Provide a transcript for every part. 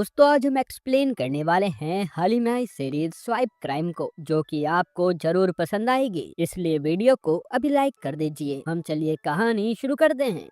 दोस्तों आज हम एक्सप्लेन करने वाले हैं हाल ही में आई सीरीज स्वाइप क्राइम को, जो कि आपको जरूर पसंद आएगी। इसलिए वीडियो को अभी लाइक कर दीजिए। हम चलिए कहानी शुरू करते हैं।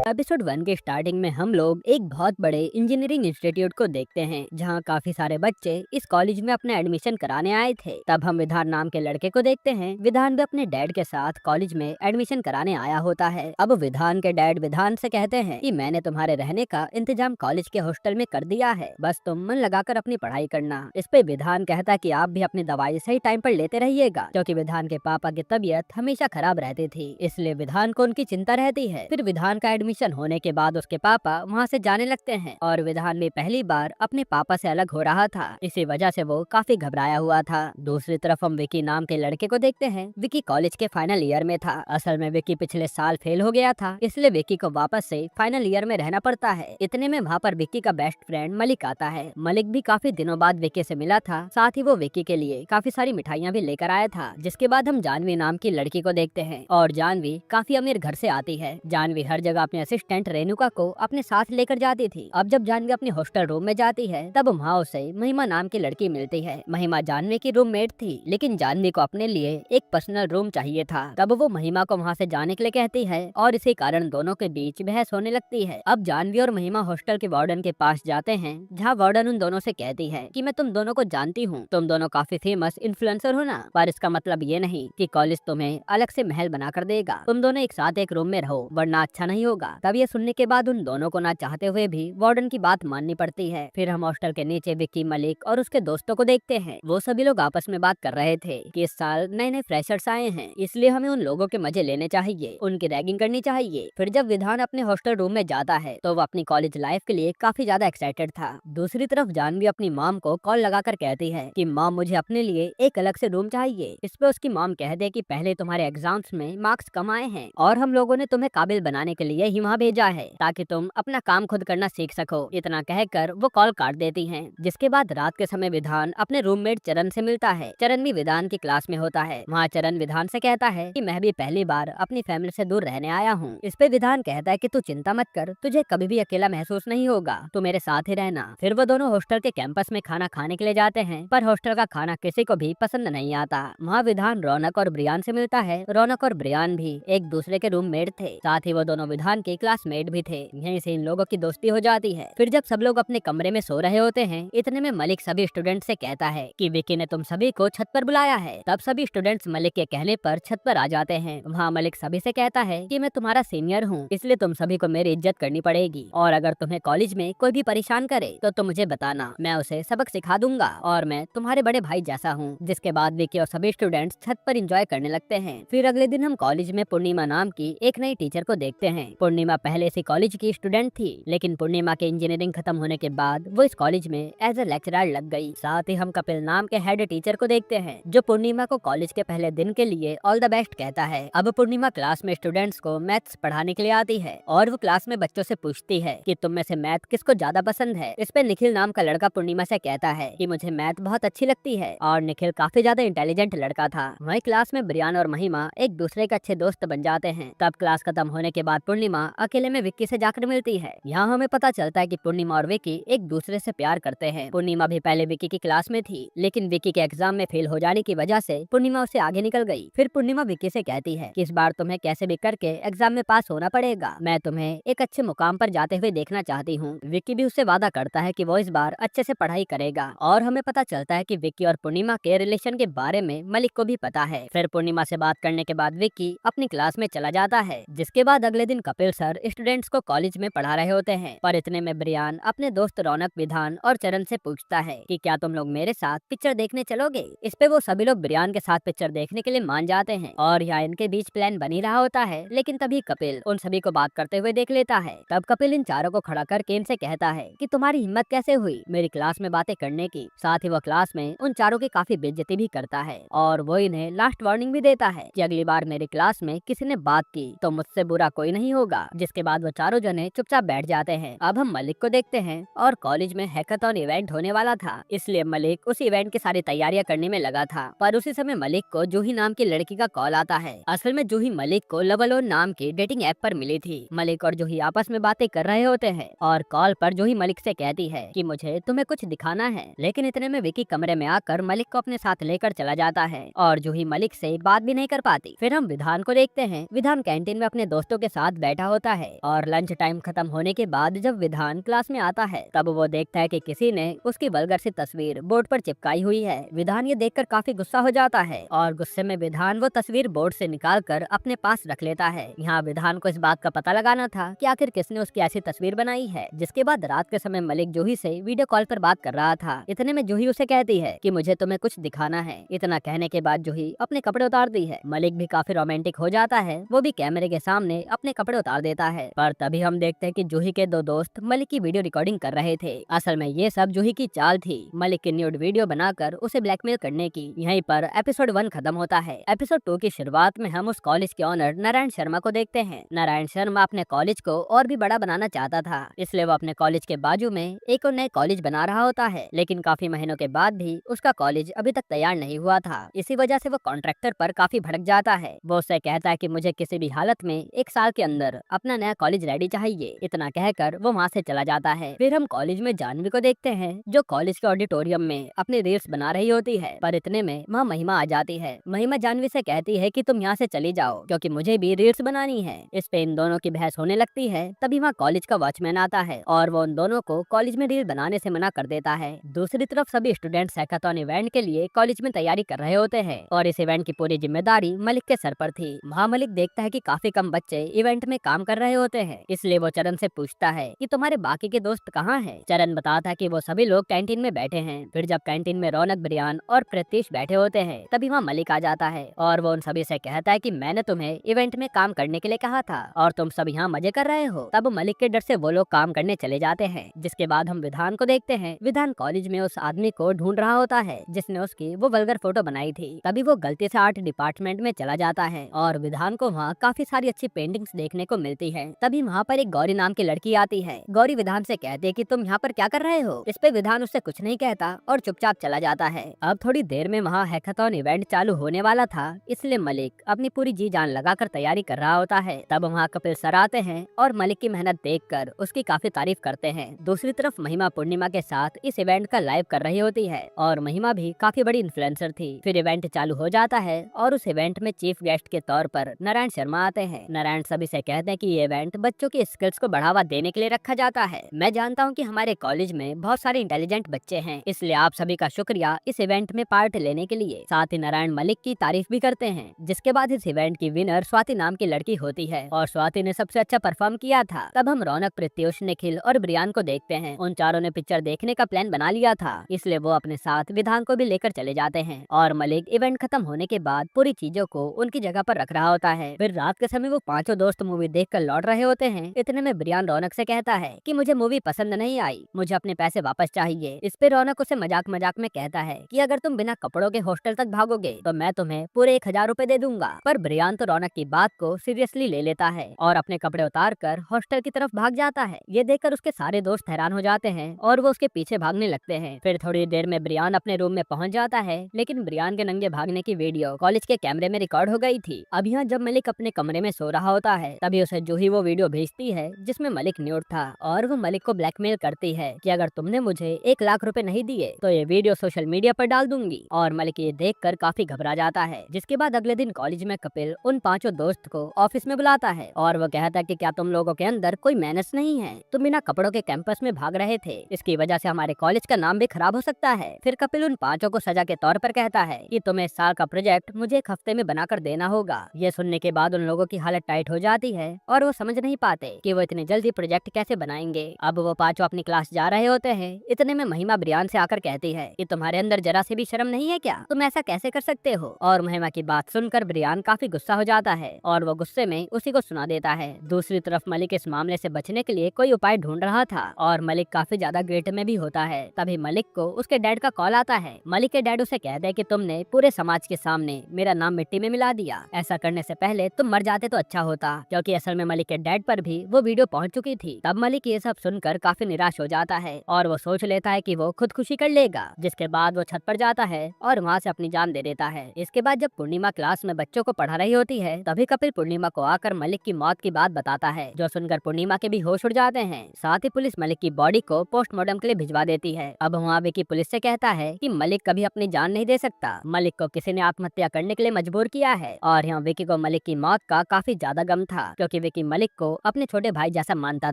एपिसोड 1 के स्टार्टिंग में हम लोग एक बहुत बड़े इंजीनियरिंग इंस्टीट्यूट को देखते हैं, जहां काफी सारे बच्चे इस कॉलेज में अपना एडमिशन कराने आए थे। तब हम विधान नाम के लड़के को देखते हैं। विधान भी अपने डैड के साथ कॉलेज में एडमिशन कराने आया होता है। अब विधान के डैड विधान से कहते हैं कि मैंने तुम्हारे रहने का इंतजाम कॉलेज के हॉस्टल में कर दिया है, बस तुम मन लगाकर अपनी पढ़ाई करना। इस पे विधान कहता है कि आप भी अपनी दवाई सही टाइम पर लेते रहिएगा, क्योंकि विधान के पापा की तबीयत हमेशा खराब रहती थी, इसलिए विधान को उनकी चिंता रहती है। फिर विधान का एडमिशन होने के बाद उसके पापा वहाँ से जाने लगते हैं और विधान भी पहली बार अपने पापा से अलग हो रहा था। इसी वजह से वो काफी घबराया हुआ था। दूसरी तरफ हम विकी नाम के लड़के को देखते हैं। विकी कॉलेज के फाइनल ईयर में था। असल में विकी पिछले साल फेल हो गया था, इसलिए विकी को वापस से फाइनल ईयर में रहना पड़ता है। इतने में वहाँ पर विकी का बेस्ट फ्रेंड मलिक आता है। मलिक भी काफी दिनों बाद विकी से मिला था, साथ ही वो विकी के लिए काफी सारी मिठाइयाँ भी लेकर आया था। जिसके बाद हम जानवी नाम की लड़की को देखते हैं और जानवी काफी अमीर घर से आती है। जानवी हर जगह अपने असिस्टेंट रेणुका को अपने साथ लेकर जाती थी। अब जब जानवी अपने हॉस्टल रूम में जाती है, तब वहाँ उसे महिमा नाम की लड़की मिलती है। महिमा जानवी की रूममेट थी, लेकिन जानवी को अपने लिए एक पर्सनल रूम चाहिए था। तब वो महिमा को वहाँ से जाने के लिए कहती है और इसी कारण दोनों के बीच बहस होने लगती है। अब जानवी और महिमा हॉस्टल के वार्डन के पास जाते हैं, जहाँ वार्डन उन दोनों से कहती है कि मैं तुम दोनों को जानती हूँ, तुम दोनों काफी फेमस इन्फ्लुएंसर हो ना, पर इसका मतलब ये नहीं कि कॉलेज तुम्हें अलग से महल बना कर देगा। तुम दोनों एक साथ एक रूम में रहो, वरना अच्छा नहीं होगा। तब ये सुनने के बाद उन दोनों को ना चाहते हुए भी वार्डन की बात माननी पड़ती है। फिर हम हॉस्टल के नीचे विक्की, मलिक और उसके दोस्तों को देखते हैं। वो सभी लोग आपस में बात कर रहे थे कि इस साल नए नए फ्रेशर्स आए हैं, इसलिए हमें उन लोगों के मजे लेने चाहिए, उनकी रैगिंग करनी चाहिए। फिर जब विधान अपने हॉस्टल रूम में जाता है, तो वो अपनी कॉलेज लाइफ के लिए काफी ज्यादा एक्साइटेड था। दूसरी तरफ जानवी अपनी मॉम को कॉल लगाकर कहती है कि मॉम मुझे अपने लिए एक अलग से रूम चाहिए। इस पे उसकी मॉम कह दे कि पहले तुम्हारे एग्जाम्स में मार्क्स कम आए हैं और हम लोगों ने तुम्हें काबिल बनाने के लिए ही वहाँ भेजा है, ताकि तुम अपना काम खुद करना सीख सको। इतना कहकर वो कॉल काट देती हैं। जिसके बाद रात के समय विधान अपने रूममेट चरण से मिलता है। चरण भी विधान की क्लास में होता है। वहाँ चरण विधान से कहता है कि मैं भी पहली बार अपनी फैमिली से दूर रहने आया हूँ। इस पे विधान कहता है कि तू चिंता मत कर, तुझे कभी भी अकेला महसूस नहीं होगा, तू मेरे साथ ही रहना। फिर वो दोनों हॉस्टल के कैंपस में खाना खाने के लिए जाते हैं, पर हॉस्टल का खाना किसी को भी पसंद नहीं आता। वहाँ विधान रौनक और ब्रियान से मिलता है। रौनक और ब्रियान भी एक दूसरे के रूममेट थे, साथ ही वो दोनों विधान के क्लासमेट भी थे। यहीं से इन लोगों की दोस्ती हो जाती है। फिर जब सब लोग अपने कमरे में सो रहे होते हैं, इतने में मलिक सभी स्टूडेंट से कहता है कि विकी ने तुम सभी को छत पर बुलाया है। तब सभी स्टूडेंट्स मलिक के कहने पर छत पर आ जाते हैं। वहाँ मलिक सभी से कहता है कि मैं तुम्हारा सीनियर हूँ, इसलिए तुम सभी को मेरी इज्जत करनी पड़ेगी, और अगर तुम्हें कॉलेज में कोई भी परेशान करे तो तुम मुझे बताना, मैं उसे सबक सिखा दूंगा और मैं तुम्हारे बड़े भाई जैसा हूँ। जिसके बाद विकी और सभी स्टूडेंट्स छत पर इंजॉय करने लगते हैं। फिर अगले दिन हम कॉलेज में पूर्णिमा नाम की एक नई टीचर को देखते हैं। पूर्णिमा पहले से कॉलेज की स्टूडेंट थी, लेकिन पूर्णिमा के इंजीनियरिंग खत्म होने के बाद वो इस कॉलेज में एज ए लेक्चरर लग गई। साथ ही हम कपिल नाम के हेड टीचर को देखते हैं, जो पूर्णिमा को कॉलेज के पहले दिन के लिए ऑल द बेस्ट कहता है। अब पूर्णिमा क्लास में स्टूडेंट्स को मैथ्स पढ़ाने के लिए आती है और वो क्लास में बच्चों से पूछती है कि तुम में से मैथ किसको ज्यादा पसंद है। इस पे निखिल नाम का लड़का पूर्णिमा से कहता है कि मुझे मैथ बहुत अच्छी लगती है, और निखिल काफी ज्यादा इंटेलिजेंट लड़का था। वही क्लास में ब्रियान और महिमा एक दूसरे के अच्छे दोस्त बन जाते हैं। तब क्लास खत्म होने के बाद पूर्णिमा अकेले में विक्की से जाकर मिलती है। यहाँ हमें पता चलता है कि पूर्णिमा और विकी एक दूसरे से प्यार करते हैं। पूर्णिमा भी पहले विकी की क्लास में थी, लेकिन विकी के एग्जाम में फेल हो जाने की वजह से पूर्णिमा उससे आगे निकल गई। फिर पूर्णिमा विकी से कहती है कि इस बार तुम्हें कैसे भी करके एग्जाम में पास होना पड़ेगा, मैं तुम्हें एक अच्छे मुकाम पर जाते हुए देखना चाहती हूँ। विकी भी उससे वादा करता है कि वो इस बार अच्छे से पढ़ाई करेगा, और हमें पता चलता है कि विकी और पूर्णिमा के रिलेशन के बारे में मलिक को भी पता है। फिर पूर्णिमा से बात करने के बाद विकी अपनी क्लास में चला जाता है। जिसके बाद अगले दिन कपिल सर स्टूडेंट्स को कॉलेज में पढ़ा रहे होते हैं, पर इतने में ब्रियान अपने दोस्त रौनक, विधान और चरण से पूछता है कि क्या तुम लोग मेरे साथ पिक्चर देखने चलोगे। इस पे वो सभी लोग ब्रियान के साथ पिक्चर देखने के लिए मान जाते हैं, और यहाँ इनके बीच प्लान बन ही रहा होता है। लेकिन तभी कपिल उन सभी को बात करते हुए देख लेता है। तब कपिल इन चारों को खड़ा करके इनसे कहता है कि तुम्हारी हिम्मत कैसे हुई मेरी क्लास में बातें करने की। साथ ही वो क्लास में उन चारों की काफी बेइज्जती भी करता है, और वो इन्हें लास्ट वार्निंग भी देता है कि अगली बार मेरी क्लास में किसी ने बात की तो मुझसे बुरा कोई नहीं होगा। होगा। जिसके बाद वो चारों जने चुपचाप बैठ जाते हैं। अब हम मलिक को देखते हैं और कॉलेज में हैकाथॉन इवेंट होने वाला था, इसलिए मलिक उस इवेंट की सारी तैयारियां करने में लगा था। पर उसी समय मलिक को जूही नाम की लड़की का कॉल आता है। असल में जूही मलिक को लवल ऑन नाम की डेटिंग ऐप पर मिली थी। मलिक और जूही आपस में बातें कर रहे होते हैं और कॉल पर जूही मलिक से कहती है कि मुझे तुम्हें कुछ दिखाना है, लेकिन इतने में विकी कमरे में आकर मलिक को अपने साथ लेकर चला जाता है और जूही मलिक से बात भी नहीं कर पाती। फिर हम विधान को देखते हैं। विधान कैंटीन में अपने दोस्तों के साथ बैठा होता है और लंच टाइम खत्म होने के बाद जब विधान क्लास में आता है तब वो देखता है कि किसी ने उसकी वल्गर सी तस्वीर बोर्ड पर चिपकाई हुई है। विधान ये देखकर काफी गुस्सा हो जाता है और गुस्से में विधान वो तस्वीर बोर्ड से निकालकर अपने पास रख लेता है। यहाँ विधान को इस बात का पता लगाना था कि आखिर किसने उसकी ऐसी तस्वीर बनाई है। जिसके बाद रात के समय मलिक जूही से वीडियो कॉल पर बात कर रहा था। इतने में जूही उसे कहती है कि मुझे तुम्हें कुछ दिखाना है। इतना कहने के बाद जूही अपने कपड़े उतारती है। मलिक भी काफी रोमांटिक हो जाता है, वो भी कैमरे के सामने अपने कपड़े उतार देता है। पर तभी हम देखते हैं कि जूही के दो दोस्त मलिक की वीडियो रिकॉर्डिंग कर रहे थे। असल में ये सब जूही की चाल थी, मलिक की न्यूड वीडियो बनाकर उसे ब्लैकमेल करने की। यहीं पर एपिसोड 1 खत्म होता है। एपिसोड 2 की शुरुआत में हम उस कॉलेज के ऑनर नारायण शर्मा को देखते हैं। नारायण शर्मा अपने कॉलेज को और भी बड़ा बनाना चाहता था, इसलिए वो अपने कॉलेज के बाजू में एक और नए कॉलेज बना रहा होता है। लेकिन काफी महीनों के बाद भी उसका कॉलेज अभी तक तैयार नहीं हुआ था। इसी वजह से वो कॉन्ट्रैक्टर पर काफी भड़क जाता है। वो उससे कहता है कि मुझे किसी भी हालत में 1 साल के अंदर अपना नया कॉलेज रेडी चाहिए। इतना कहकर वो वहाँ से चला जाता है। फिर हम कॉलेज में जानवी को देखते हैं जो कॉलेज के ऑडिटोरियम में अपने रील्स बना रही होती है। पर इतने में वहाँ महिमा आ जाती है। महिमा जानवी से कहती है कि तुम यहाँ से चली जाओ क्योंकि मुझे भी रील्स बनानी है। इस पे इन दोनों की बहस होने लगती है। तभी वहाँ कॉलेज का वॉचमैन आता है और वो उन दोनों को कॉलेज में रील बनाने से मना कर देता है। दूसरी तरफ सभी स्टूडेंट्स हैकाथॉन इवेंट के लिए कॉलेज में तैयारी कर रहे होते हैं और इस इवेंट की पूरी जिम्मेदारी मलिक के सर पर थी। वहाँ मलिक देखता है कि काफी कम बच्चे इवेंट में काम कर रहे होते हैं, इसलिए वो चरण से पूछता है कि तुम्हारे बाकी के दोस्त कहाँ हैं? चरण बताता है कि वो सभी लोग कैंटीन में बैठे हैं। फिर जब कैंटीन में रौनक, ब्रियान और प्रत्यूष बैठे होते हैं तभी वहाँ मलिक आ जाता है और वो उन सभी से कहता है कि मैंने तुम्हें इवेंट में काम करने के लिए कहा था और तुम सब यहाँ मजे कर रहे हो। तब मलिक के डर से वो लोग काम करने चले जाते हैं। जिसके बाद हम विधान को देखते हैं। विधान कॉलेज में उस आदमी को ढूंढ रहा होता है जिसने उसकी वो वल्गर फोटो बनाई थी। तभी वो गलती से आर्ट डिपार्टमेंट में चला जाता है और विधान को वहाँ काफी सारी अच्छी पेंटिंग्स देखने को मिलती है। तभी वहाँ पर एक गौरी नाम की लड़की आती है। गौरी विधान से कहती है कि तुम यहाँ पर क्या कर रहे हो? इस पे विधान उससे कुछ नहीं कहता और चुपचाप चला जाता है। अब थोड़ी देर में वहाँ हैकाथॉन इवेंट चालू होने वाला था, इसलिए मलिक अपनी पूरी जी जान लगाकर तैयारी कर रहा होता है। तब वहाँ कपिल सर आते हैं और मलिक की मेहनत देखकर उसकी काफी तारीफ करते हैं। दूसरी तरफ महिमा पूर्णिमा के साथ इस इवेंट का लाइव कर रही होती है और महिमा भी काफी बड़ी इन्फ्लुएंसर थी। फिर इवेंट चालू हो जाता है और उस इवेंट में चीफ गेस्ट के तौर पर नारायण शर्मा आते हैं। नारायण सभी से कहते हैं कि ये इवेंट बच्चों की स्किल्स को बढ़ावा देने के लिए रखा जाता है। मैं जानता हूँ कि हमारे कॉलेज में बहुत सारे इंटेलिजेंट बच्चे हैं, इसलिए आप सभी का शुक्रिया इस इवेंट में पार्ट लेने के लिए। साथ ही नारायण मलिक की तारीफ भी करते हैं। जिसके बाद इस इवेंट की विनर स्वाति नाम की लड़की होती है और स्वाति ने सबसे अच्छा परफॉर्म किया था। तब हम रौनक, प्रत्यूष, निखिल और ब्रियान को देखते हैं। उन चारों ने पिक्चर देखने का प्लान बना लिया था, इसलिए वो अपने साथ विधान को भी लेकर चले जाते हैं और मलिक इवेंट खत्म होने के बाद पूरी चीजों को उनकी जगह पर रख रहा होता है। फिर रात के समय वो पांचों दोस्त मूवी देखकर लौट रहे होते हैं। इतने में ब्रियान रौनक से कहता है कि मुझे मूवी पसंद नहीं आई, मुझे अपने पैसे वापस चाहिए। इस पे रौनक उसे मजाक मजाक में कहता है कि अगर तुम बिना कपड़ों के हॉस्टल तक भागोगे तो मैं तुम्हें पूरे 1000 रुपए दे दूंगा। पर ब्रियान तो रौनक की बात को सीरियसली ले लेता है और अपने कपड़े उतार कर हॉस्टल की तरफ भाग जाता है। ये देखकर उसके सारे दोस्त हैरान हो जाते हैं और वो उसके पीछे भागने लगते हैं। फिर थोड़ी देर में ब्रियान अपने रूम में पहुंच जाता है, लेकिन ब्रियान के नंगे भागने की वीडियो कॉलेज के कैमरे में रिकॉर्ड हो गई थी। अब यहाँ जब मलिक अपने कमरे में सो रहा होता है तभी उसे जूही वो वीडियो भेजती है जिसमें मलिक न्यूड था और वो मलिक को ब्लैकमेल करती है कि अगर तुमने मुझे 1 लाख रुपए नहीं दिए तो ये वीडियो सोशल मीडिया पर डाल दूंगी। और मलिक ये देखकर काफी घबरा जाता है। जिसके बाद अगले दिन कॉलेज में कपिल उन पांचों दोस्त को ऑफिस में बुलाता है और वो कहता है कि क्या तुम लोगों के अंदर कोई मैनर्स नहीं है? तुम बिना कपड़ों के कैंपस में भाग रहे थे, इसकी वजह से हमारे कॉलेज का नाम भी खराब हो सकता है। फिर कपिल उन पांचों को सजा के तौर पर कहता है कि तुम्हें इस साल का प्रोजेक्ट मुझे 1 हफ्ते में बनाकर देना होगा। ये सुनने के बाद उन लोगों की हालत टाइट हो जाती है और वो समझ नहीं पाते कि वो इतनी जल्दी प्रोजेक्ट कैसे बनाएंगे। अब वो पांचों अपनी क्लास जा रहे होते हैं। इतने में महिमा ब्रियान से आकर कहती है कि तुम्हारे अंदर जरा से भी शर्म नहीं है क्या? तुम ऐसा कैसे कर सकते हो? और महिमा की बात सुनकर ब्रियान काफी गुस्सा हो जाता है और वो गुस्से में उसी को सुना देता है। दूसरी तरफ मलिक इस मामले से बचने के लिए कोई उपाय ढूंढ रहा था और मलिक काफी ज्यादा गिल्ट में भी होता है। तभी मलिक को उसके डैड का कॉल आता है। मलिक के डैड उसे कहते हैं कि तुमने पूरे समाज के सामने मेरा नाम मिट्टी में मिला दिया। ऐसा करने से पहले तुम मर जाते तो अच्छा होता, क्योंकि असल में मलिक के डैड पर भी वो वीडियो पहुंच चुकी थी। तब मलिक ये सब सुनकर काफी निराश हो जाता है और वो सोच लेता है कि वो खुदकुशी कर लेगा, जिसके बाद वो छत पर जाता है और वहाँ से अपनी जान दे देता है। इसके बाद जब पूर्णिमा क्लास में बच्चों को पढ़ा रही होती है, तभी कपिल पूर्णिमा को आकर मलिक की मौत की बात बताता है, जो सुनकर पूर्णिमा के भी होश उड़ जाते हैं। साथ ही पुलिस मलिक की बॉडी को पोस्टमार्टम के लिए भिजवा देती है। अब वहाँ विकी पुलिस से कहता है कि मलिक कभी अपनी जान नहीं दे सकता, मलिक को किसी ने आत्महत्या करने के लिए मजबूर किया है। और यहाँ विकी को मलिक की मौत का काफी ज्यादा गम था, क्योंकि विकी मलिक को अपने छोटे भाई जैसा मानता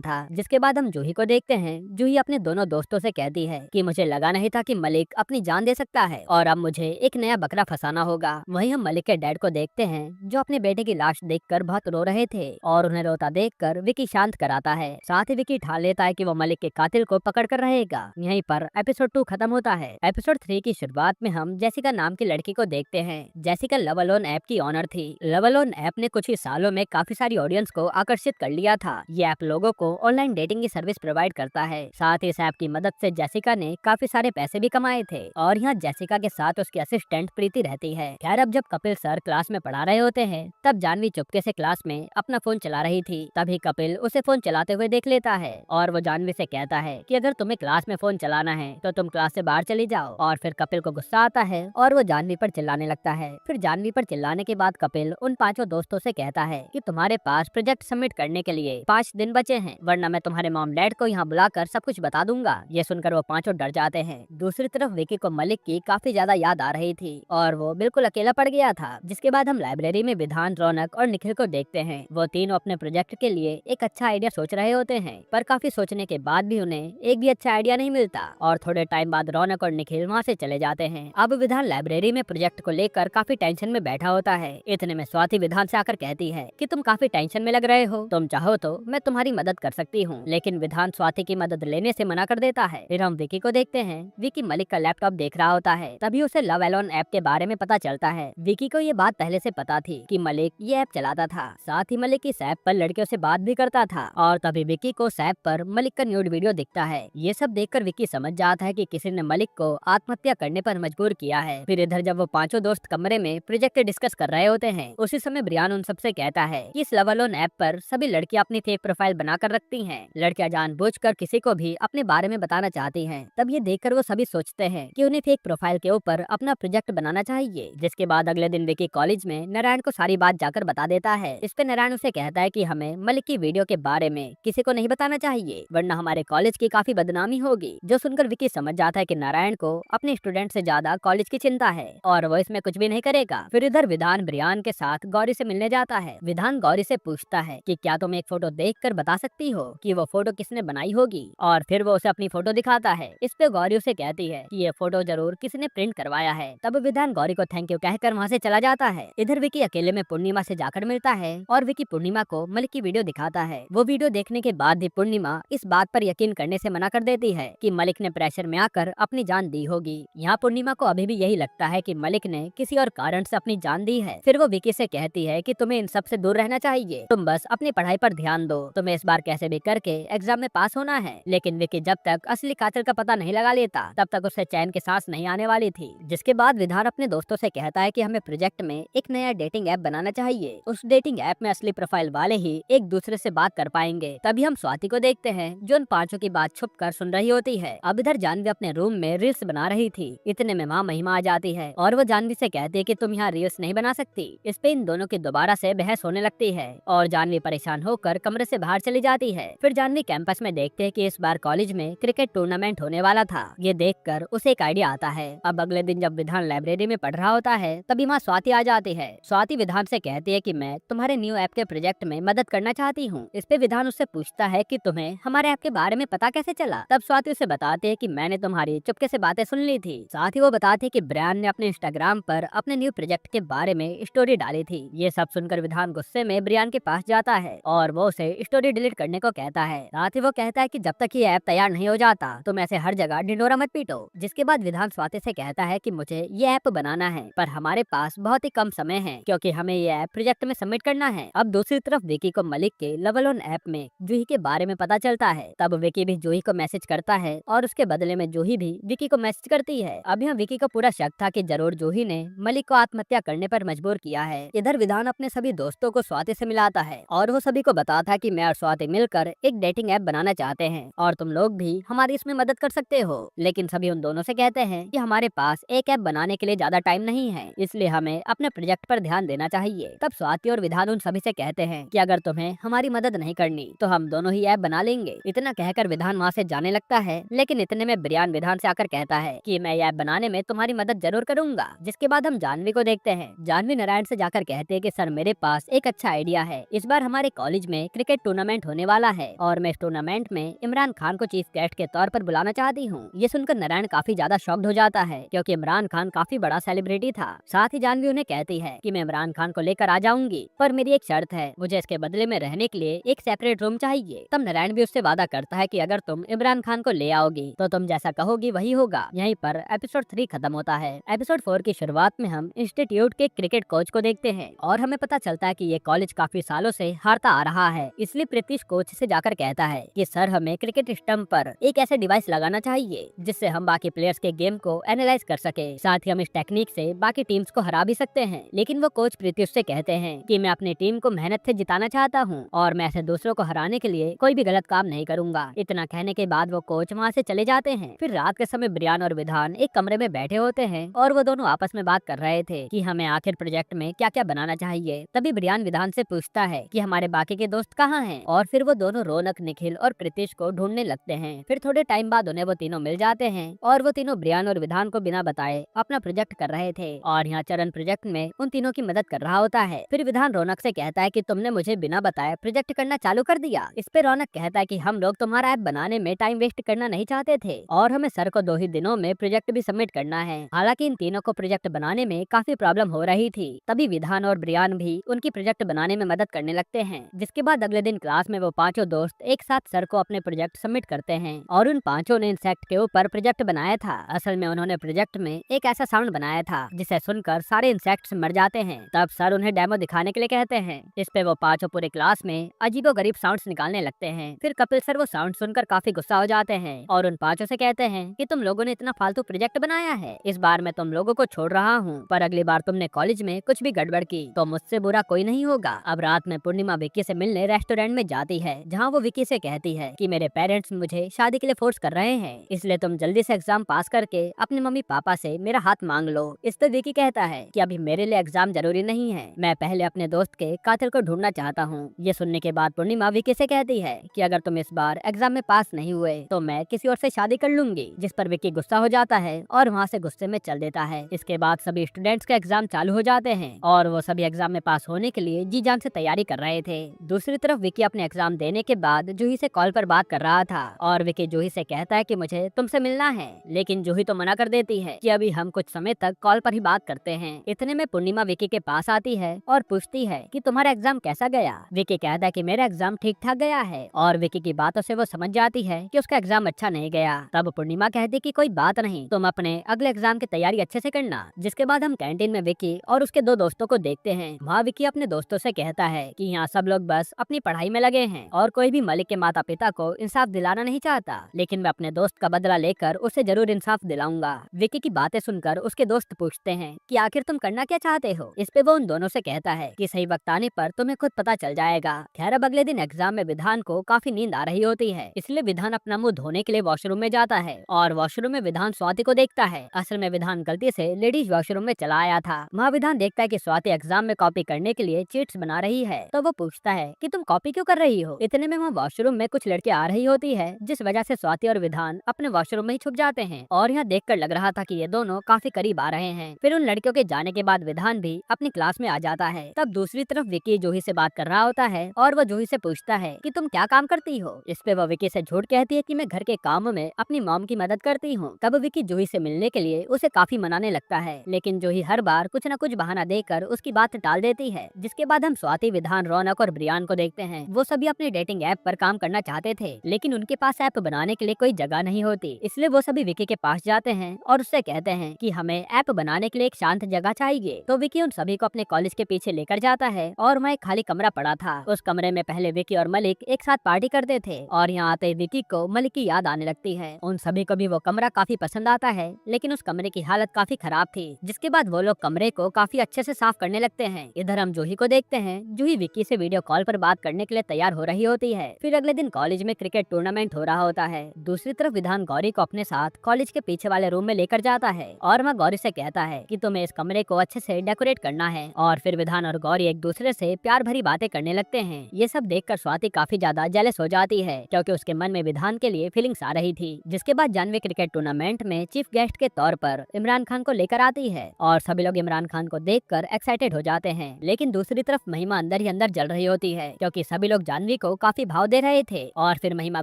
था। जिसके बाद हम जूही को देखते हैं। जूही अपने दोनों दोस्तों से कहती है कि मुझे लगा नहीं था कि मलिक अपनी जान दे सकता है और अब मुझे एक नया बकरा फंसाना होगा। वहीं हम मलिक के डैड को देखते हैं, जो अपने बेटे की लाश देखकर बहुत रो रहे थे और उन्हें रोता देखकर विकी शांत कराता है। साथ ही विकी ठान लेता है कि वो मलिक के कातिल को पकड़ कर रहेगा। यहीं पर एपिसोड 2 खत्म होता है। एपिसोड 3 की शुरुआत में हम जेसिका नाम की लड़की को देखते हैं। जेसिका लव अलोन ऐप की ऑनर थी। लव अलोन ऐप ने कुछ ही सालों में काफी सारी ऑडियंस को आकर्षित कर लिया था। ये ऐप लोगों को ऑनलाइन डेटिंग की सर्विस प्रोवाइड करता है। साथ ही इस ऐप की मदद से जेसिका ने काफी सारे पैसे भी कमाए थे और यहाँ जेसिका के साथ उसकी असिस्टेंट प्रीति रहती है। खैर अब जब कपिल सर क्लास में पढ़ा रहे होते हैं, तब जानवी चुपके से क्लास में अपना फोन चला रही थी। तभी कपिल उसे फोन चलाते हुए देख लेता है और वो जानवी से कहता है कि अगर तुम्हें क्लास में फोन चलाना है तो तुम क्लास से बाहर चली जाओ। और फिर कपिल को गुस्सा आता है और वो जानवी पर चिल्लाने लगता है। फिर जानवी पर चिल्लाने के बाद कपिल उन 5 दोस्तों से कहता है कि तुम्हारे पास प्रोजेक्ट सबमिट करने के लिए 5 दिन बचे हैं, वरना मैं तुम्हारे मॉम डैड को यहाँ बुलाकर सब कुछ बता दूंगा। ये सुनकर वो 5 डर जाते हैं। दूसरी तरफ विकी को मलिक की काफी ज्यादा याद आ रही थी और वो बिल्कुल अकेला पड़ गया था। जिसके बाद हम लाइब्रेरी में विधान, रौनक और निखिल को देखते हैं। वो तीनों अपने प्रोजेक्ट के लिए एक अच्छा आइडिया सोच रहे होते हैं, पर काफी सोचने के बाद भी उन्हें एक भी अच्छा आइडिया नहीं मिलता और थोड़े टाइम बाद रौनक और निखिल वहाँ से चले जाते हैं। अब विधान लाइब्रेरी में प्रोजेक्ट को लेकर काफी टेंशन में बैठा होता है। इतने में स्वाति विधान से आकर कहती है कि तुम काफी टेंशन में लग रहे हो, तुम चाहो तो मैं तुम्हारी मदद कर सकती हूँ। लेकिन विधान स्वाति की मदद लेने से मना कर देता है। फिर हम विकी को देखते हैं। विकी मलिक का लैपटॉप देख रहा होता है। तभी उसे लव एलोन ऐप के बारे में पता चलता है। विकी को ये बात पहले से पता थी कि मलिक ये ऐप चलाता था। साथ ही मलिक इस ऐप पर लड़कियों से बात भी करता था और तभी विकी को उस ऐप पर मलिक का न्यूड वीडियो दिखता है। ये सब देखकर विकी समझ जाता है कि किसी ने मलिक को आत्महत्या करने पर मजबूर किया है। फिर इधर जब वो 5 दोस्त कमरे में प्रोजेक्ट डिस्कस कर रहे होते हैं, उसी समय ब्रियान उन सबसे कहता है कि इस लव एलोन ऐप पर सभी लड़कियां अपनी फेक प्रोफाइल बनाकर रखती हैं। लड़कियां जानबूझकर किसी को भी अपने बारे में बताना चाहती हैं। तब ये देखकर वो सभी सोचते हैं कि उन्हें फेक प्रोफाइल के ऊपर अपना प्रोजेक्ट बनाना चाहिए। जिसके बाद अगले दिन विकी कॉलेज में नारायण को सारी बात जाकर बता देता है। इस पे नारायण उसे कहता है कि हमें मलिक की वीडियो के बारे में किसी को नहीं बताना चाहिए, वरना हमारे कॉलेज की काफी बदनामी होगी। जो सुनकर विकी समझ जाता है कि नारायण को अपने स्टूडेंट से ज्यादा कॉलेज की चिंता है और वो इसमें कुछ भी नहीं करेगा। फिर इधर विधान ब्रियान के साथ गौरी से मिलने जाता है। विधान गौरी से पूछता है कि क्या तुम एक फोटो देखकर बता सकती हो कि वो फोटो किसने बनाई होगी, और फिर वो उसे अपनी फोटो दिखाता है। इस पे गौरी उसे कहती है कि ये फोटो जरूर किसी ने प्रिंट करवाया है। तब विधान गौरी को थैंक यू कहकर वहाँ से चला जाता है। इधर विकी अकेले में पूर्णिमा से जाकर मिलता है और विकी पूर्णिमा को मलिक की वीडियो दिखाता है। वो वीडियो देखने के बाद भी पूर्णिमा इस बात पर यकीन करने से मना कर देती है कि मलिक ने प्रेशर में आकर अपनी जान दी होगी। यहाँ पूर्णिमा को अभी भी यही लगता है कि मलिक ने किसी और कारण से अपनी जान दी है। फिर वो विकी से कहती है कि तुम्हें इन सब से दूर रहना चाहिए, तुम बस अपनी पढ़ाई पर ध्यान दो, तुम्हें इस बार कैसे भी करके एग्जाम में पास होना है। लेकिन विकी जब तक असली कातिल का पता नहीं लगा लेता, तब तक उसे चैन की सांस नहीं आने वाली थी। जिसके बाद विधान अपने दोस्तों से कहता है कि हमें प्रोजेक्ट में एक नया डेटिंग ऐप बनाना चाहिए। उस डेटिंग ऐप में असली प्रोफाइल वाले ही एक दूसरे से बात कर पाएंगे। तभी हम स्वाति को देखते हैं, जो उन 5 की बात छुप कर सुन रही होती है। अब इधर जानवी अपने रूम में रील्स बना रही थी। इतने में माँ महिमा आ जाती है और वो जानवी से कहती है कि तुम यहाँ रील्स नहीं बना सकती। इस पे इन दोनों की दोबारा से बहस होने लगती है और जानवी परेशान होकर कमरे से बाहर चली जाती है। फिर जानवी कैंपस में देखते है कि इस बार कॉलेज में क्रिकेट टूर्नामेंट होने वाला था। ये देखकर उसे एक आइडिया आता है। अब अगले दिन जब विधान लाइब्रेरी में पढ़ रहा होता है, तभी माँ स्वाति आ जाती है। स्वाति विधान से कहती है कि मैं तुम्हारे न्यू ऐप के प्रोजेक्ट में मदद करना चाहती हूँ। इस पे विधान उससे पूछता है कि तुम्हें हमारे ऐप के बारे में पता कैसे चला। तब स्वाति उसे बताती है कि मैंने तुम्हारी चुपके से बातें सुन ली थी। साथ ही वो बताती है कि ब्रायन ने अपने इंस्टाग्राम पर अपने न्यू प्रोजेक्ट के बारे में स्टोरी डाली थी। ये सब सुनकर विधान गुस्से में ब्रियान के पास जाता है और वो उसे स्टोरी डिलीट करने को कहता है। साथ ही वो कहता है कि जब तक ये ऐप तैयार नहीं हो जाता तुम ऐसे हर जगह ढिंडोरा मत पीटो। जिसके बाद विधान स्वाति से कहता है कि मुझे ये ऐप बनाना है, पर हमारे पास बहुत ही कम समय है क्योंकि हमें ये ऐप प्रोजेक्ट में सबमिट करना है। अब दूसरी तरफ विकी को मलिक के लव एलोन ऐप में जूही के बारे में पता चलता है। तब विकी भी जूही को मैसेज करता है और उसके बदले में जूही भी विकी को मैसेज करती है। अब यहाँ विकी को पूरा शक था कि जरूर जूही ने मलिक को आत्महत्या करने पर मजबूर किया है। इधर विधान अपने सभी दोस्तों को स्वाति से मिलाता है और वो सभी को बताता है कि मैं और स्वाति मिलकर एक डेटिंग ऐप बनाना चाहते हैं और तुम लोग भी हमारी इसमें मदद कर सकते हो। लेकिन सभी उन दोनों से कहते हैं कि हमारे पास एक ऐप बनाने के लिए ज्यादा टाइम नहीं है, इसलिए हमें अपने प्रोजेक्ट पर ध्यान देना चाहिए। तब स्वाति और विधान उन सभी से कहते हैं कि अगर तुम्हें हमारी मदद नहीं करनी तो हम दोनों ही ऐप बना लेंगे। इतना कहकर विधान वहाँ से जाने लगता है, लेकिन इतने में ब्रियान विधान से आकर कहता है कि मैं ऐप बनाने में तुम्हारी मदद जरूर करूंगा। जिसके बाद हम जानवी को देखते हैं। जानवी नारायण से जाकर कहते हैं कि सर मेरे पास एक अच्छा आइडिया है। इस बार हमारे कॉलेज में क्रिकेट टूर्नामेंट होने वाला है और मैं इस टूर्नामेंट में इमरान खान को चीफ गेस्ट के तौर पर बुलाना चाहती हूँ। ये सुनकर नारायण काफी ज्यादा शॉक्ड हो जाता है क्योंकि इमरान खान काफी बड़ा सेलिब्रिटी था। साथ ही जानवी उन्हें कहती है कि मैं इमरान खान को लेकर आ जाऊंगी, पर मेरी एक शर्त है, मुझे इसके बदले में रहने के लिए एक सेपरेट रूम चाहिए। तब नारायण भी उससे वादा करता है कि अगर तुम इमरान खान को ले आओगी तो तुम जैसा कहोगी वही होगा। यहीं पर एपिसोड 3 खत्म होता है। एपिसोड 4 की शुरुआत में हम इंस्टीट्यूट के क्रिकेट कोच को देखते हैं और हमें पता चलता है कि ये कॉलेज काफी सालों से हारता आ रहा है। इसलिए प्रीतिश कोच से जाकर कहता है कि सर हमें क्रिकेट स्टंप पर एक ऐसे डिवाइस लगाना चाहिए जिससे हम बाकी प्लेयर्स के गेम को एनालाइज कर सके। साथ ही हम इस टेक्निक से बाकी टीम्स को हरा भी सकते हैं। लेकिन वो कोच प्रीतिश से कहते हैं कि मैं अपनी टीम को मेहनत से जिताना चाहता हूँ और मैं ऐसे दूसरों को हराने के लिए कोई भी गलत काम नहीं करूंगा। इतना कहने के बाद वो कोच वहाँ से चले जाते हैं। फिर रात के समय ब्रियान और विधान एक कमरे में बैठे होते हैं और वो दोनों आपस में बात कर रहे थे कि हमें आखिर प्रोजेक्ट में क्या क्या बनाना चाहिए। तभी ब्रियान विधान से पूछता है कि हमारे बाकी के दोस्त कहाँ हैं और फिर वो दोनों रौनक, निखिल और प्रीतिश को ढूंढने लगते हैं। फिर थोड़े टाइम बाद उन्हें वो तीनों मिल जाते हैं और वो तीनों ब्रियान और विधान को बिना बताए अपना प्रोजेक्ट कर रहे थे और यहाँ चरण प्रोजेक्ट में उन तीनों की मदद कर रहा होता है। फिर विधान रौनक से कहता है कि तुमने मुझे बिना बताए प्रोजेक्ट करना चालू कर दिया। इस पे रौनक कहता है कि हम लोग तुम्हारा ऐप बनाने में टाइम वेस्ट करना नहीं चाहते थे और हमें सर को 2 ही दिनों में प्रोजेक्ट भी सबमिट करना है। हालांकि इन तीनों को प्रोजेक्ट बनाने में काफी प्रॉब्लम हो रही थी। तभी विधान और ब्रियान भी उनकी प्रोजेक्ट बनाने में मदद करने लगते हैं। जिसके बाद अगले दिन क्लास में वो पांचों दोस्त एक साथ सर को अपने प्रोजेक्ट सबमिट करते हैं और उन पांचों ने इंसेक्ट के ऊपर प्रोजेक्ट बनाया था। असल में उन्होंने प्रोजेक्ट में एक ऐसा साउंड बनाया था जिसे सुनकर सारे इंसेक्ट्स मर जाते हैं। तब सर उन्हें डेमो दिखाने के लिए कहते हैं। इस पे वो पांचों पूरे क्लास में अजीबोगरीब साउंड्स निकालने लगते हैं। फिर कपिल सर वो साउंड सुनकर काफी गुस्सा हो जाते हैं और उन पांचों से कहते हैं कि तुम लोगों ने इतना फालतू प्रोजेक्ट बनाया है, इस बार मैं तुम लोगों को छोड़ रहा हूँ, पर अगली बार तुमने कॉलेज में कुछ भी गड़बड़ की तो मुझसे बुरा कोई नहीं होगा। अब रात में पूर्णिमा विक्की से मिलने रेस्टोरेंट में जाती है, जहाँ वो विक्की से कहती है कि मेरे पेरेंट्स मुझे शादी के लिए फोर्स कर रहे हैं, इसलिए तुम जल्दी से एग्जाम पास करके अपने मम्मी पापा से मेरा हाथ मांग लो। इस पे विक्की कहता है कि अभी मेरे लिए एग्जाम जरूरी नहीं है, मैं पहले अपने दोस्त के कातिल को ढूंढना चाहता हूँ। ये सुनने के बाद पूर्णिमा विक्की से कहती है कि अगर तुम इस बार एग्जाम में पास नहीं हुए तो मैं किसी और से शादी कर लूंगी। जिस पर विक्की गुस्सा हो जाता है और वहाँ से गुस्से में चल देता है। इसके बाद सभी स्टूडेंट्स के एग्जाम चालू हो जाते हैं और वो सभी एग्जाम में पास होने के लिए जी जान से तैयारी कर रहे थे। दूसरी तरफ विक्की अपने एग्जाम देने के बाद जूही से कॉल पर बात कर रहा था और विक्की जूही से कहता है कि मुझे तुमसे मिलना है, लेकिन जूही तो मना कर देती है कि अभी हम कुछ समय तक कॉल पर ही बात करते हैं। इतने में पूर्णिमा विक्की के पास आती है और पूछती है कि तुम्हारा एग्जाम कैसा गया। विक्की कहता है कि मेरा एग्जाम ठीक ठाक गया है और विक्की की बातों से वो समझ जाती है कि उसका एग्जाम अच्छा नहीं गया। तब पूर्णिमा कहती कि कोई बात नहीं, तुम अपने अगले एग्जाम की तैयारी अच्छे से करना। जिसके बाद हम कैंटीन में विक्की और उसके 2 दोस्तों को देखते हैं। वहाँ विक्की अपने दोस्तों से कहता है कि यहाँ सब लोग बस अपनी पढ़ाई में लगे हैं और कोई भी मलिक के माता पिता को इंसाफ दिलाना नहीं चाहता, लेकिन मैं अपने दोस्त का बदला लेकर उसे जरूर इंसाफ दिलाऊंगा। विक्की की बातें सुनकर उसके दोस्त पूछते हैं कि आखिर तुम करना क्या चाहते हो। इस पे वो उन दोनों से कहता है कि सही वक्त आने पर तुम्हें खुद पता चल जाएगा। खैर अब अगले दिन एग्जाम में विधान को काफी नींद आ रही होती है, इसलिए विधान अपना मुंह धोने के लिए वॉशरूम में जाता है और वॉशरूम में विधान स्वाति को देखता है। असल में विधान गलती से लेडीज वॉशरूम में चला आया था। वहाँ विधान देखता है कि स्वाति एग्जाम में कॉपी करने के लिए चीट्स बना रही है, तो वो पूछता है कि तुम कॉपी क्यों कर रही हो। इतने में वहाँ वॉशरूम में कुछ लड़के आ रही होती है, जिस वजह से स्वाति और विधान अपने वॉशरूम में ही छुप जाते हैं और यहाँ देखकर लग रहा था कि ये दोनों काफी करीब आ रहे हैं। फिर उन लड़कियों के जाने के बाद विधान भी अपनी क्लास में आ जाता है। तब दूसरी तरफ विक्की जूही से बात कर रहा होता है और वो जूही से पूछता है कि तुम क्या काम करती हो। इस पे वो विक्की से झूठ कहती है कि मैं घर के कामों में अपनी मॉम की मदद करती हूँ। तब विक्की जूही से मिलने के लिए उसे काफी मनाने लगता है, लेकिन जूही हर बार कुछ न कुछ बहाना देकर उसकी बात टाल देती है। जिसके बाद हम स्वाति, विधान, रौनक और ब्रियान को देखते हैं। वो सभी अपने डेटिंग ऐप पर काम करना चाहते थे, लेकिन उनके पास ऐप बनाने के लिए कोई जगह नहीं होती, इसलिए वो सभी विक्की के पास जाते हैं और उससे कहते हैं कि हमें ऐप बनाने के लिए एक शांत जगह चाहिए। तो विक्की उन सभी को अपने कॉलेज के पीछे लेकर जाता है और वहाँ एक खाली कमरा पड़ा था। उस कमरे में पहले विक्की और मलिक एक साथ पार्टी करते थे और यहाँ आते विक्की को मलिक की याद आने लगती है। उन सभी को भी वो कमरा काफी पसंद आता है, लेकिन उस कमरे की हालत काफी खराब थी। जिसके बाद वो लोग कमरे को काफी अच्छे से साफ करने लगते हैं। इधर हम जूही को देखते हैं। जूही विक्की से वीडियो कॉल पर बात करने के लिए तैयार हो रही होती है। फिर अगले दिन कॉलेज में क्रिकेट टूर्नामेंट हो रहा होता है। दूसरी तरफ विधान गौरी को अपने साथ कॉलेज के पीछे वाले रूम में लेकर जाता है और वह गौरी से कहता है कि तुम्हें इस कमरे को अच्छे से डेकोरेट करना है। और फिर विधान और गौरी एक दूसरे से प्यार भरी बातें करने लगते हैं। ये सब देखकर स्वाति काफी ज्यादा जेलस हो जाती है, क्योंकि उसके मन में विधान के लिए फीलिंग्स आ रही थी। जिसके बाद जानवी क्रिकेट टूर्नामेंट में चीफ गेस्ट के तौर पर इमरान खान को लेकर आती है और सभी लोग इमरान खान को देखकर एक्साइटेड हो जाते हैं। लेकिन दूसरी तरफ महिमा अंदर ही अंदर जल रही होती है, क्योंकि सभी लोग जानवी को काफी भाव दे रहे थे। और फिर महिमा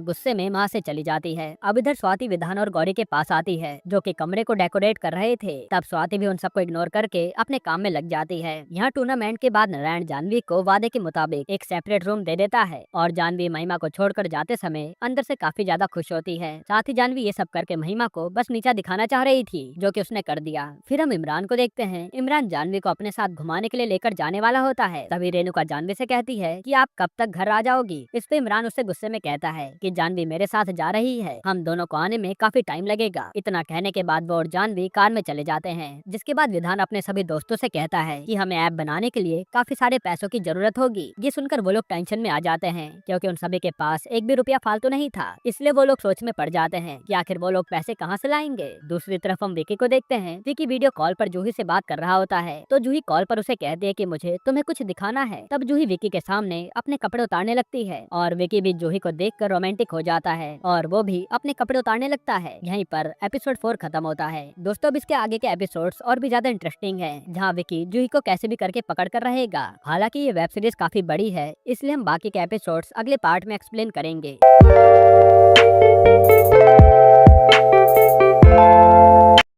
गुस्से में वहाँ से चली जाती है। अब इधर स्वाति विधान और गौरी के पास आती है, जो कि कमरे को डेकोरेट कर रहे थे। तब स्वाति भी उन सबको इग्नोर करके अपने काम में लग जाती है। यहाँ टूर्नामेंट के बाद नारायण जानवी को वादे के मुताबिक एक सेपरेट रूम दे देता है और जानवी महिमा को छोड़कर जाते समय अंदर से काफी ज्यादा खुश होती है। साथ ही जानवी ये सब करके महिमा को बस नीचा दिखाना चाह रही थी, जो कि उसने कर दिया। फिर हम इमरान को देखते हैं। इमरान जानवी को अपने साथ घुमाने के लिए लेकर जाने वाला होता है। तभी रेणुका जानवी से कहती है कि आप कब तक घर आ जाओगी। इस पे इमरान उससे गुस्से में कहता है कि जानवी मेरे साथ जा रही है, हम दोनों को आने में काफी टाइम लगेगा। इतना कहने के बाद वो और जानवी कार में चले जाते हैं। जिसके बाद विधान अपने सभी दोस्तों से कहता है कि हमें ऐप बनाने के लिए काफी सारे पैसों की जरूरत होगी। ये सुनकर वो लोग टेंशन में आ जाते हैं, क्योंकि उन सभी के पास एक भी रुपया फालतू नहीं था। इसलिए वो लोग सोच में पड़ जाते हैं कि आखिर वो लोग पैसे कहाँ से लाएंगे। दूसरी तरफ हम विकी को देखते हैं। विकी वीडियो कॉल पर जूही से बात कर रहा होता है, तो जूही कॉल पर उसे कहती है कि मुझे तुम्हें कुछ दिखाना है। तब जूही विकी के सामने अपने कपड़े उतारने लगती है और विकी भी जूही को देखकर रोमांटिक हो जाता है और वो भी अपने कपड़े उतारने लगता है। यहीं पर एपिसोड 4 खत्म होता है। दोस्तों, अब इसके आगे के एपिसोड्स और भी ज्यादा इंटरेस्टिंग है, जहाँ विकी जूही को कैसे भी करके पकड़ कर रहेगा। हालांकि ये वेब सीरीज काफी बड़ी है, इसलिए हम बाकी के एपिसोड्स अगले पार्ट में एक्सप्लेन करेंगे।